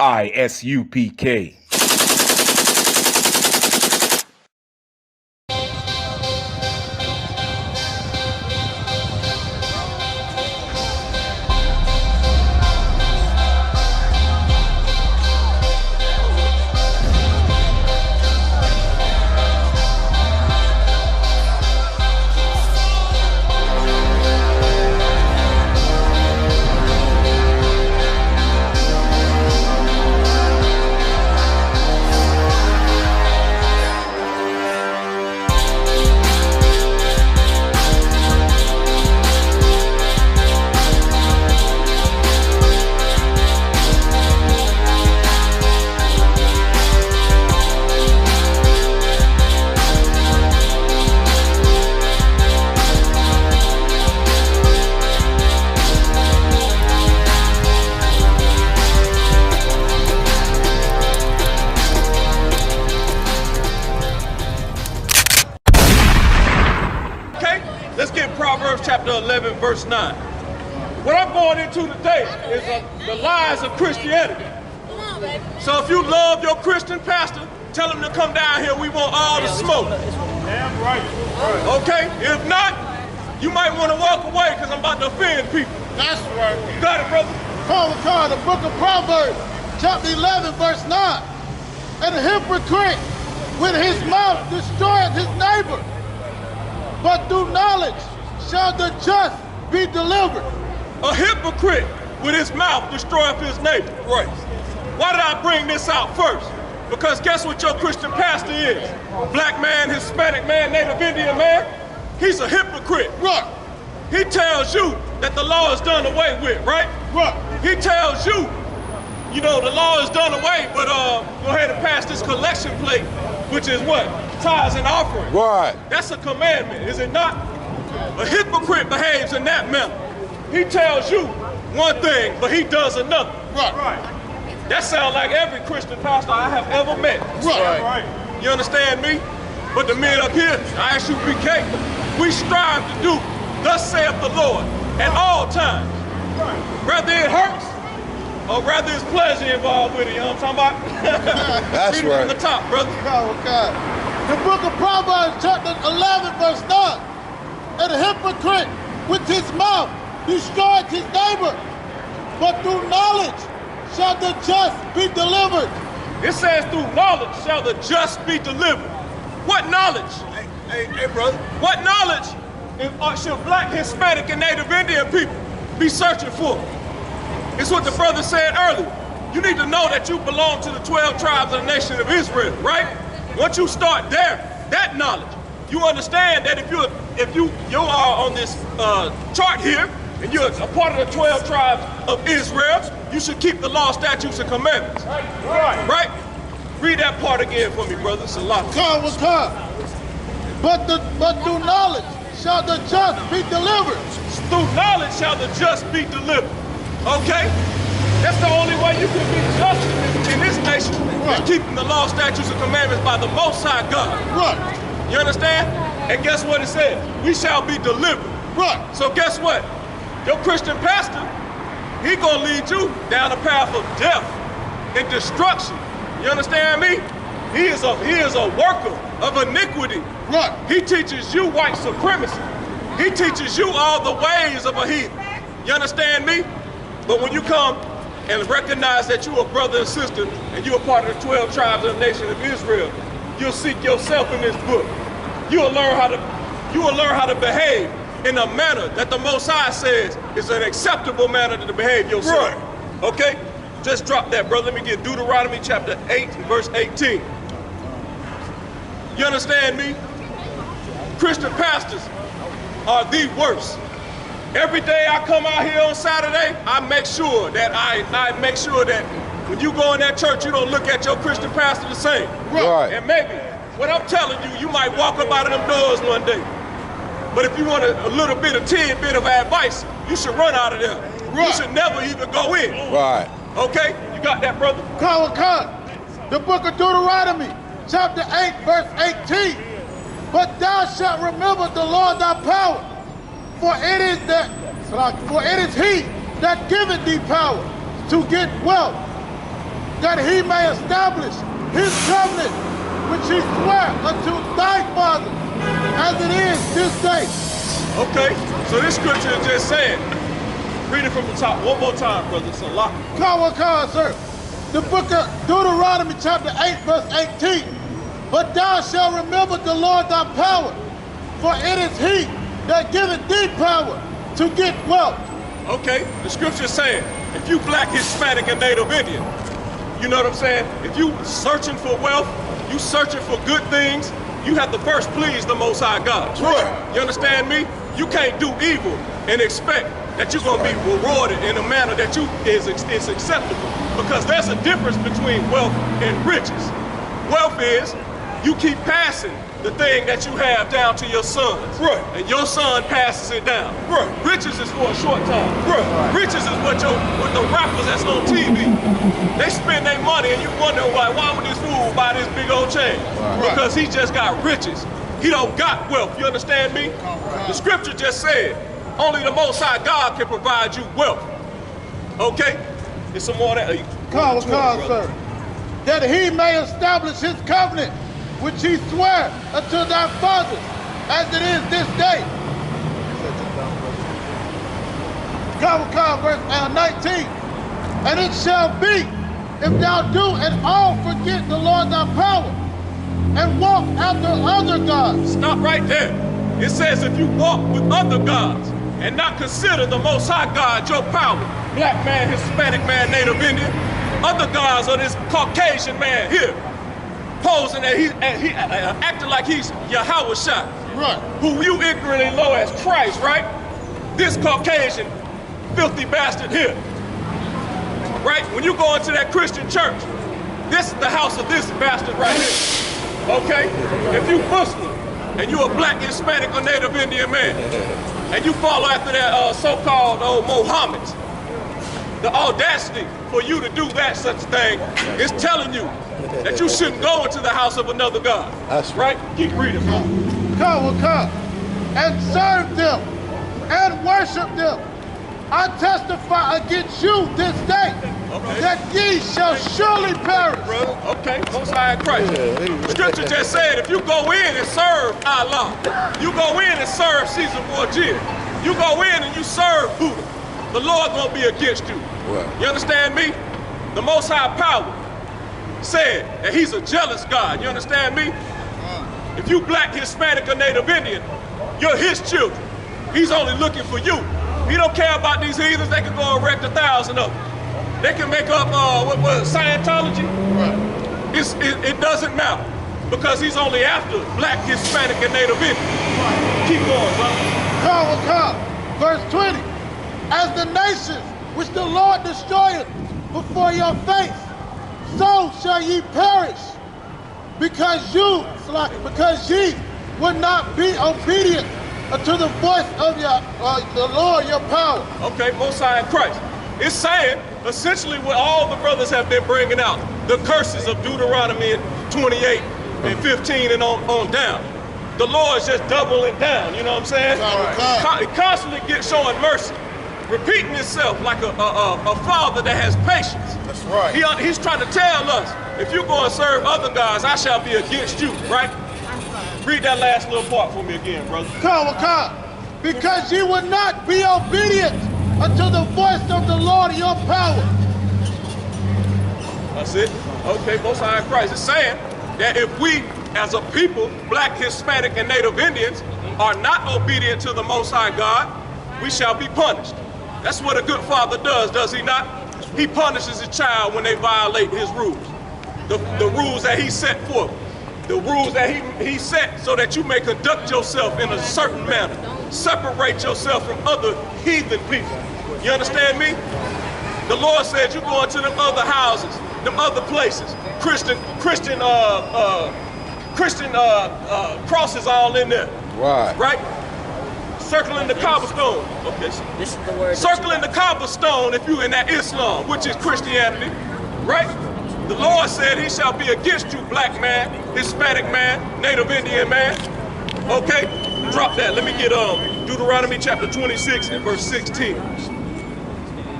I.S.U.P.K. Let's get Proverbs chapter 11, verse 9. What I'm going into today is the lies of Christianity. So if you love your Christian pastor, tell him to come down here. We want all the smoke. Damn right. Okay? If not, you might want to walk away because I'm about to offend people. That's right. You got it, brother? Call the book of Proverbs, chapter 11, verse 9. And a hypocrite with his mouth destroyeth his neighbor, but through knowledge shall the just be delivered. A hypocrite with his mouth destroyeth his neighbor. Right. Why did I bring this out first? Because guess what your Christian pastor is? Black man, Hispanic man, Native Indian man. He's a hypocrite. Right. He tells you that the law is done away with, right? Right. He tells you, you know, the law is done away, but go ahead and pass this collection plate, which is what? Tithes and offering. Right. That's a commandment, is it not? A hypocrite behaves in that manner. He tells you one thing, but he does another. Right. That sounds like every Christian pastor I have ever met. Right. You understand me? But the men up here, I.S.U.P.K, we strive to do thus saith the Lord at all times. Whether it hurts or rather it's pleasure involved with it, you know what I'm talking about? That's Read it right. from the top, brother. God. The book of Proverbs, chapter 11, verse 9. And a hypocrite with his mouth destroyeth his neighbor, but through knowledge shall the just be delivered. It says through knowledge shall the just be delivered. What knowledge? Hey, brother. What knowledge should Black, Hispanic, and Native Indian people be searching for? It's what the brother said earlier. You need to know that you belong to the 12 tribes of the nation of Israel, right? Once you start there, that knowledge, you understand that if you are on this chart here, and you're a part of the 12 tribes of Israel, you should keep the law, statutes, and commandments. Right? Read that part again for me, brother. It's a lot. But through knowledge shall the just be delivered. Through knowledge shall the just be delivered. Okay? That's the only way you can be just in this nation, is keeping the law, statutes, and commandments by the Most High God. Right. You understand? And guess what it says? We shall be delivered. Right. So guess what? Your Christian pastor, he gonna lead you down a path of death and destruction. You understand me? He is a worker of iniquity. Right. He teaches you white supremacy. He teaches you all the ways of a heathen. You understand me? But when you come and recognize that you're a brother and sister and you're a part of the 12 tribes of the nation of Israel, you'll seek yourself in this book. You will learn how to behave in a manner that the Most High says is an acceptable manner to behave yourself. Right. Okay? Just drop that, brother. Let me get Deuteronomy chapter 8, verse 18. You understand me? Christian pastors are the worst. Every day I come out here on Saturday, I make sure that when you go in that church, you don't look at your Christian pastor the same. Right. And maybe, what I'm telling you, you might walk up out of them doors one day. But if you want a little bit of tidbit of advice, you should run out of there. Right. You should never even go in. Right. Okay? You got that, brother? The book of Deuteronomy, chapter 8, verse 18. But thou shalt remember the Lord thy power, for it is he that giveth thee power to get wealth, that he may establish his covenant, which he swore unto thy fathers, as it is this day. Okay, so this scripture is just saying, read it from the top one more time, brother. It's a lot. Come, sir. The book of Deuteronomy chapter 8, verse 18. But thou shalt remember the Lord thy power, for it is he that giveth thee power to get wealth. Okay, the scripture is saying, if you black, Hispanic, and Native Indian, you know what I'm saying? If you searching for wealth, you searching for good things, you have to first please the Most High God. Right. You understand me? You can't do evil and expect that you're gonna be rewarded in a manner that is acceptable. Because there's a difference between wealth and riches. Wealth is, you keep passing the thing that you have down to your sons. Right. And your son passes it down. Right. Riches is for a short time. Right. Riches is what the rappers that's on TV, they spend their money and you wonder why would this fool buy this big old chain? Right. Because he just got riches. He don't got wealth, you understand me? The scripture just said, only the Most High God can provide you wealth. Okay? There's some more of that. Come, sir. That he may establish his covenant, which he swore unto thy fathers, as it is this day. Come, verse 19. And it shall be, if thou do at all forget the Lord thy power, and walk after other gods. Stop right there. It says if you walk with other gods and not consider the Most High God your power, black man, Hispanic man, Native Indian, other gods are this Caucasian man here, posing that he acting like he's Yahweh Shai, Right. who you ignorantly know as Christ, right? This Caucasian filthy bastard here, right? When you go into that Christian church, this is the house of this bastard right here, okay? If you Muslim and you a black, Hispanic, or Native Indian man, and you follow after that so-called Mohammed, the audacity for you to do that such a thing is telling you that you shouldn't go into the house of another God. That's right. Keep reading. Come, and serve them and worship them. I testify against you this day that ye shall surely perish. Okay, Most High in Christ. Scripture just said if you go in and serve Allah, you go in and serve Caesar Borgia, you go in and you serve Buddha, the Lord gonna be against you. You understand me? The Most High power said that he's a jealous God. You understand me? If you black, Hispanic, or Native Indian, you're his children. He's only looking for you. He don't care about these heathens. They can go erect 1,000 of them. They can make up Scientology. Right. It doesn't matter because he's only after black, Hispanic, and Native Indian. Keep going, brother. Come. Verse 20. As the nations which the Lord destroyeth before your face, so shall ye perish, because ye would not be obedient unto the voice of the Lord your power. Okay, Most High in Christ. It's saying essentially what all the brothers have been bringing out, the curses of Deuteronomy 28 and 15 and on down. The Lord's just doubling down, you know what I'm saying? It constantly gets showing mercy, repeating itself like a father that has patience. That's right. He's trying to tell us, if you go and serve other gods, I shall be against you, right? Read that last little part for me again, brother. Come. Because ye would not be obedient unto the voice of the Lord your power. That's it. Okay, Most High in Christ is saying that if we, as a people, black, Hispanic, and Native Indians, are not obedient to the Most High God, we shall be punished. That's what a good father does he not? He punishes his child when they violate his rules. The rules that he set forth. The rules that he set so that you may conduct yourself in a certain manner. Separate yourself from other heathen people. You understand me? The Lord said you go into them other houses, them other places. Christian crosses all in there. Right? Circling the cobblestone. Okay. This is the word. Circling the cobblestone if you in that Islam, which is Christianity. Right? The Lord said he shall be against you, black man, Hispanic man, Native Indian man. Okay? Drop that. Let me get Deuteronomy chapter 26 and verse 16.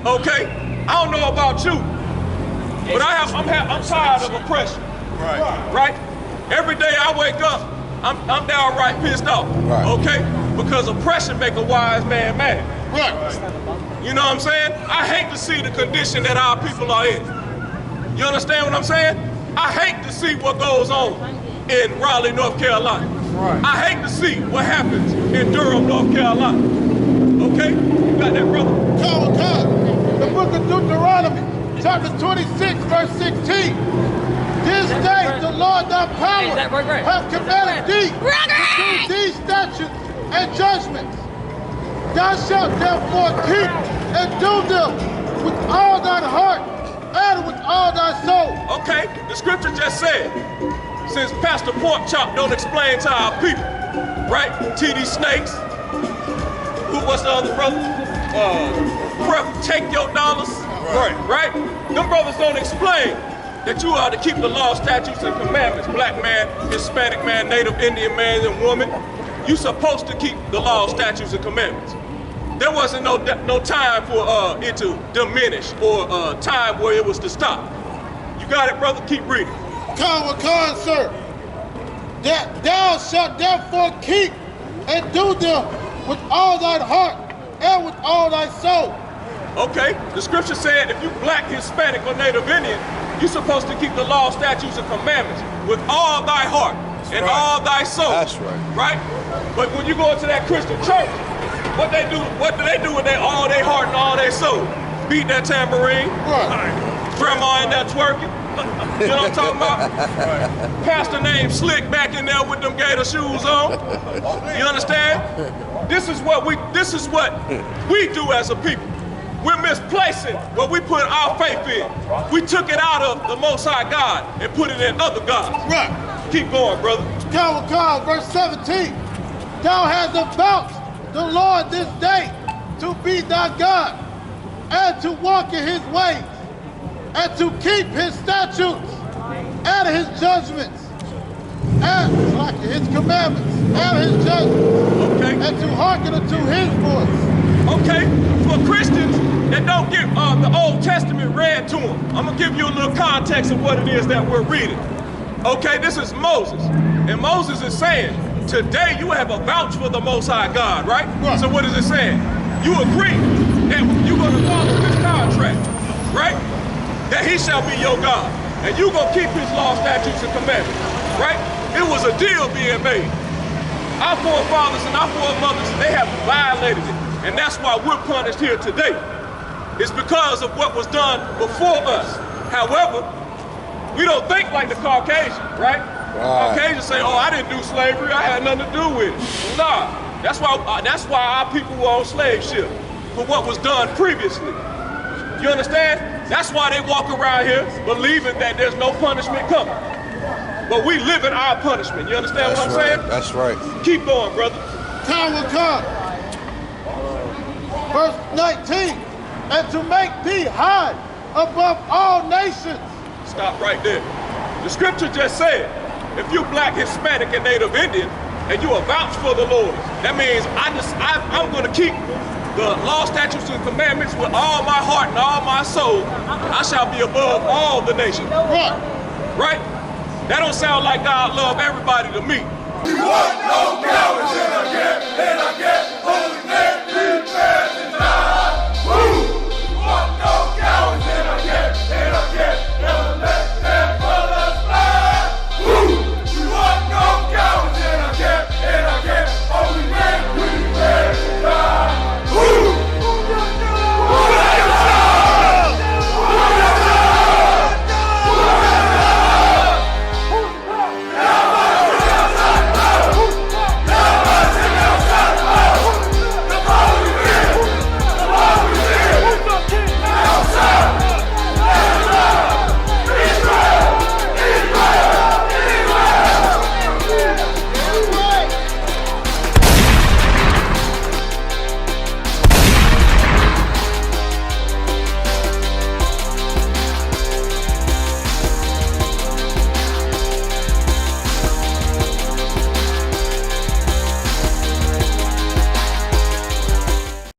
Okay? I don't know about you, But I'm tired of oppression. Right? Every day I wake up, I'm downright pissed off. Right. Okay? Because oppression make a wise man mad. Right. You know what I'm saying? I hate to see the condition that our people are in. You understand what I'm saying? I hate to see what goes on in Raleigh, North Carolina. Right. I hate to see what happens in Durham, North Carolina. Okay? You got that, brother? GEN.YAHANNA, the book of Deuteronomy, chapter 26, verse 16. This day the Lord thy power hath commanded thee to do these statutes and judgments. Thou shalt therefore keep and do them with all thine heart and with all thy soul. Okay, the scripture just said, since Pastor Pork Chop don't explain to our people, right? TD Snakes, what's the other brother? Take your dollars, right? Them brothers don't explain that you are to keep the law, statutes, and commandments. Black man, Hispanic man, Native Indian man and woman. You supposed to keep the law, statutes, and commandments. There wasn't no time for it to diminish or time where it was to stop. You got it, brother? Keep reading. Con, sir. That thou shalt therefore keep and do them with all thine heart and with all thy soul. Okay, the scripture said if you black, Hispanic, or Native Indian, you're supposed to keep the law, statutes, and commandments with all thy heart and all thy soul. That's right. Right? But when you go into that Christian church, what do they do with all their heart and all their soul? Beat that tambourine. Right. Grandma in there twerking. You know what I'm talking about? Pastor named Slick back in there with them gator shoes on. You understand? This is what we do as a people. We're misplacing what we put our faith in. We took it out of the Most High God and put it in other gods. Right. Keep going, brother. Con, verse 17. Thou hast avouched the Lord this day to be thy God, and to walk in his ways, and to keep his statutes, and his judgments, and like his commandments, and his judgments, Okay. and to hearken unto his voice. Okay, for Christians that don't get the Old Testament read to them, I'm gonna give you a little context of what it is that we're reading. Okay, this is Moses, and Moses is saying, today you have a vouch for the Most High God, right? Right. So what is it saying? You agree that you're gonna follow this contract, right? That he shall be your God, and you're gonna keep his law, statutes, and commandments, right? It was a deal being made. Our forefathers and our foremothers, they have violated it. And that's why we're punished here today. It's because of what was done before us. However, we don't think like the Caucasian, right? Caucasians say, oh, I didn't do slavery, I had nothing to do with it. Nah, that's why our people were on slave ship, for what was done previously. You understand? That's why they walk around here believing that there's no punishment coming. But we live in our punishment. You understand what I'm saying? That's right. Keep going, brother. Time will come. Verse 19, and to make thee high above all nations. Stop right there. The scripture just said, if you black, Hispanic, and Native Indian, and you are vouch for the Lord, that means I'm going to keep the law, statutes, and commandments with all my heart and all my soul. I shall be above all the nations. Right. Right? That don't sound like God love everybody to me. We want no cowards in our camp,